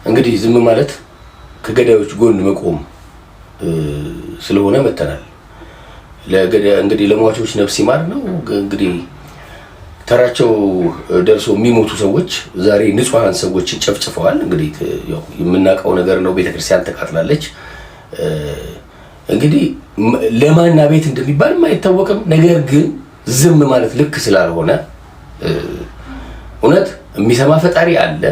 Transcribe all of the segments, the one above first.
እንግዲህ ዝም ማለት ከገዳዮች ጎን መቆም ስለሆነ መተናል። እንግዲህ ለሟቾች ነፍስ ይማር ነው። እንግዲህ ተራቸው ደርሶ የሚሞቱ ሰዎች ዛሬ ንጹሃን ሰዎች ጨፍጭፈዋል። እንግዲህ ያው የምናውቀው ነገር ነው። ቤተክርስቲያን ተቃጥላለች። እንግዲህ ለማና ቤት እንደሚባልም አይታወቅም። ነገር ግን ዝም ማለት ልክ ስላልሆነ እውነት የሚሰማ ፈጣሪ አለ፣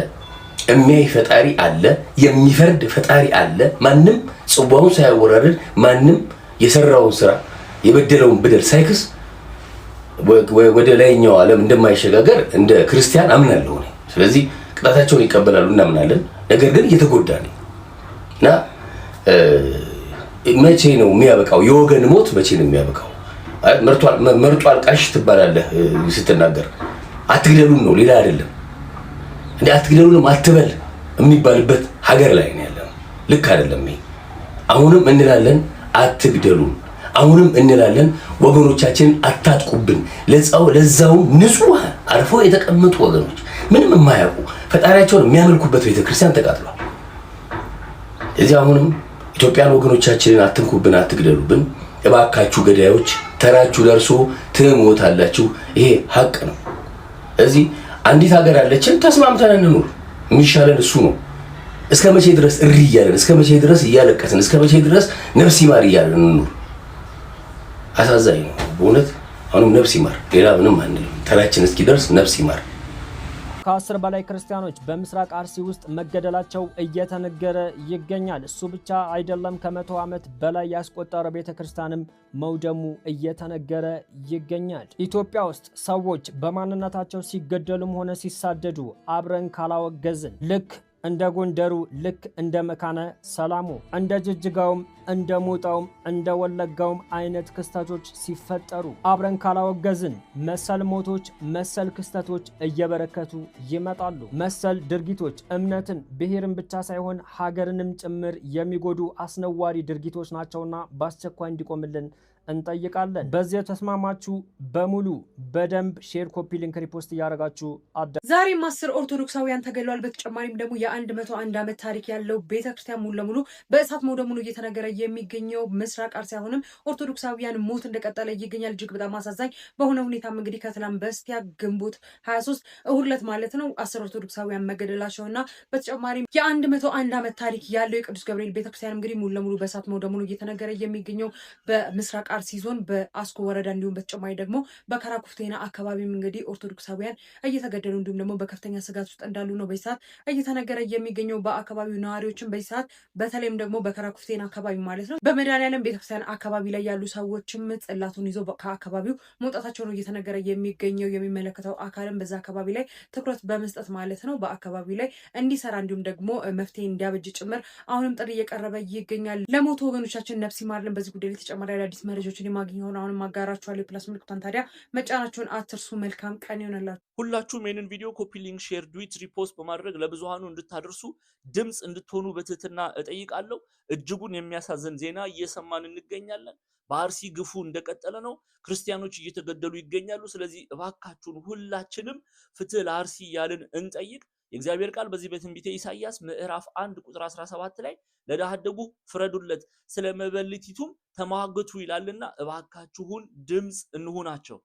የሚያይ ፈጣሪ አለ፣ የሚፈርድ ፈጣሪ አለ። ማንም ጽዋውን ሳያወራርድ ማንም የሰራውን ስራ የበደለውን በደል ሳይክስ ወደ ላይኛው ዓለም እንደማይሸጋገር እንደ ክርስቲያን አምናለሁ እኔ። ስለዚህ ቅጣታቸውን ይቀበላሉ እናምናለን። ነገር ግን እየተጎዳ ነው እና መቼ ነው የሚያበቃው? የወገን ሞት መቼ ነው የሚያበቃው? መርጦ አልቃሽ ትባላለህ ስትናገር። አትግደሉን ነው ሌላ አይደለም። እንደ አትግደሉንም አትበል የሚባልበት ሀገር ላይ ነው ያለነው። ልክ አይደለም ይሄ። አሁንም እንላለን አትግደሉን፣ አሁንም እንላለን ወገኖቻችንን አታጥቁብን። ለዛው ንጹህ አርፈው የተቀመጡ ወገኖች ምንም የማያውቁ ፈጣሪያቸውን የሚያመልኩበት ቤተክርስቲያን ተቃጥሏል። እዚህ አሁንም ኢትዮጵያን ወገኖቻችንን አትንኩብን፣ አትግደሉብን እባካችሁ ገዳዮች፣ ተራችሁ ደርሶ ትሞታላችሁ። ይሄ ሀቅ ነው። እዚህ አንዲት ሀገር አለችን፣ ተስማምተን እንኑር። የሚሻለን እሱ ነው። እስከ መቼ ድረስ እሪ እያለን፣ እስከ መቼ ድረስ እያለቀስን፣ እስከ መቼ ድረስ ነፍስ ይማር እያለን እንኑር? አሳዛኝ ነው በእውነት። አሁንም ነፍስ ይማር፣ ሌላ ምንም አንልም። ተራችን እስኪደርስ ነፍስ ይማር። ከ10 በላይ ክርስቲያኖች በምስራቅ አርሲ ውስጥ መገደላቸው እየተነገረ ይገኛል። እሱ ብቻ አይደለም፣ ከ100 ዓመት በላይ ያስቆጠረ ቤተክርስቲያንም መውደሙ እየተነገረ ይገኛል። ኢትዮጵያ ውስጥ ሰዎች በማንነታቸው ሲገደሉም ሆነ ሲሳደዱ አብረን ካላወገዝን ልክ እንደ ጎንደሩ፣ ልክ እንደ መካነ ሰላሙ፣ እንደ ጅጅጋውም፣ እንደ ሞጣውም፣ እንደ ወለጋውም አይነት ክስተቶች ሲፈጠሩ አብረን ካላወገዝን መሰል ሞቶች፣ መሰል ክስተቶች እየበረከቱ ይመጣሉ። መሰል ድርጊቶች እምነትን፣ ብሔርን ብቻ ሳይሆን ሀገርንም ጭምር የሚጎዱ አስነዋሪ ድርጊቶች ናቸውና በአስቸኳይ እንዲቆምልን እንጠይቃለን። በዚህ ተስማማችሁ በሙሉ በደንብ ሼር፣ ኮፒ ሊንክ፣ ሪፖስት እያደረጋችሁ ዛሬም 10 ኦርቶዶክሳውያን ተገድለዋል። በተጨማሪም ደግሞ የ101 ዓመት ታሪክ ያለው ቤተክርስቲያን ሙሉ ለሙሉ በእሳት መውደሙን እየተነገረ የሚገኘው ምስራቅ አርሲ አሁንም ኦርቶዶክሳውያን ሞት እንደቀጠለ ይገኛል። እጅግ በጣም አሳዛኝ በሆነ ሁኔታም እንግዲህ ከትላንት በስቲያ ግንቦት 23 እሁድ ዕለት ማለት ነው 10 ኦርቶዶክሳውያን መገደላቸውና በተጨማሪም የ101 ዓመት ታሪክ ያለው የቅዱስ ገብርኤል ቤተክርስቲያን እንግዲህ ሙሉ ለሙሉ በእሳት መውደሙን እየተነገረ የሚገኘው በምስራቅ አርሲ ዞን በአስኮ ወረዳ እንዲሁም በተጨማሪ ደግሞ በከራኩፍቴና አካባቢም እንግዲህ ኦርቶዶክሳውያን እየተገደሉ እንዲሁም ደግሞ በከፍተኛ ስጋት ውስጥ እንዳሉ ነው በሰዓት እየተነገረ የሚገኘው። በአካባቢው ነዋሪዎችን በሰዓት በተለይም ደግሞ በከራኩፍቴና አካባቢ ማለት ነው በመድኃኔዓለም ቤተክርስቲያን አካባቢ ላይ ያሉ ሰዎችም ጽላቱን ይዘው ከአካባቢው መውጣታቸው ነው እየተነገረ የሚገኘው። የሚመለከተው አካልም በዛ አካባቢ ላይ ትኩረት በመስጠት ማለት ነው በአካባቢው ላይ እንዲሰራ እንዲሁም ደግሞ መፍትሄ እንዲያበጅ ጭምር አሁንም ጥሪ እየቀረበ ይገኛል። ለሞቱ ወገኖቻችን ነፍስ ይማርልን። በዚህ ጉዳይ ላይ ተጨማሪ አዳዲስ መረጃዎችን የማግኘውን አሁንም አጋራችኋለሁ። የፕላስ ምልክቱን ታዲያ መጫናችሁን አትርሱ። መልካም ቀን ይሆንላችሁ። ሁላችሁም ይህንን ቪዲዮ ኮፒ ሊንክ፣ ሼር፣ ዱዊት፣ ሪፖስት በማድረግ ለብዙሃኑ እንድታደርሱ ድምጽ እንድትሆኑ በትህትና እጠይቃለሁ። እጅጉን የሚያሳዝን ዜና እየሰማን እንገኛለን። በአርሲ ግፉ እንደቀጠለ ነው። ክርስቲያኖች እየተገደሉ ይገኛሉ። ስለዚህ እባካችሁን ሁላችንም ፍትህ ለአርሲ እያልን እንጠይቅ። የእግዚአብሔር ቃል በዚህ በትንቢተ ኢሳይያስ ምዕራፍ 1 ቁጥር 17 ላይ ለድሃ አደጉ ፍረዱለት፣ ስለ መበለቲቱም ተሟገቱ ይላልና እባካችሁን ድምጽ እንሁናቸው።